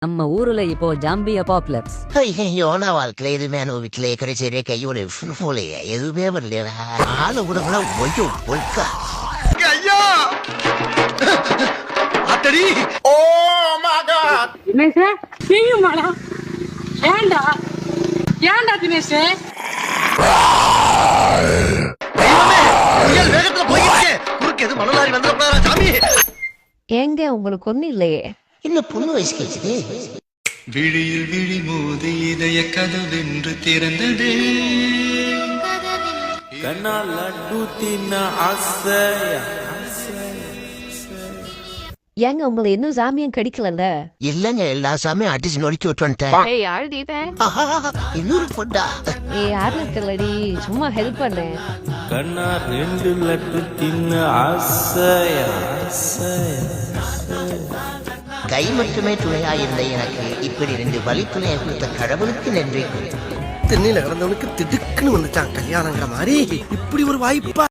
நம்ம ஊர்ல இப்போ ஜாம்பி அபாப்லப்ஸ். ஐயோ நான் வாழ்க்கையில எதுவுமே அனுபவிக்கல கடைசியே கையோட போலையே எதுவுமே வரல ஆளு கூட ஒய்யோ பொய்க்கா ஐயா அத்தடி ஓ மை காட் தினேஷ் நீயுமாடா ஏன்டா தினேஷ் புயல் வேகத்துல போயிடுச்சு குறுக்கு எது மணலாரி வந்துடக்கூடாதா சாமி ஏங்க உங்களுக்கு ஒன்றும் இல்லையே. இன்னும் பொண்ணு வயசு கேட்குது விழியில் விழி மோதி இதய கதவென்று திறந்தது கண்ணால் லட்டு தின்ன ஆசை. ஏங்க உங்களை இன்னும் சாமியம் கடிக்கலல்ல? இல்லங்க எல்லா சாமியும் அடிச்சு நொறுக்கி விட்டு வந்துட்டேன் இன்னொரு பொண்ணா யாரும் இருக்கலடி, சும்மா ஹெல்ப் பண்ணேன். கண்ணா 2 லட்டு தின்ன ஆசையா. கை மட்டுமே துணையா இருந்த எனக்கு இப்படி 2 வலித்துணையை கொடுத்த கடவுளுக்கு நன்றி. தென்னையில கிடந்தவனுக்கு திடுக்குன்னு வந்துட்டான் கல்யாணங்கிற மாதிரி இப்படி ஒரு வாய்ப்பா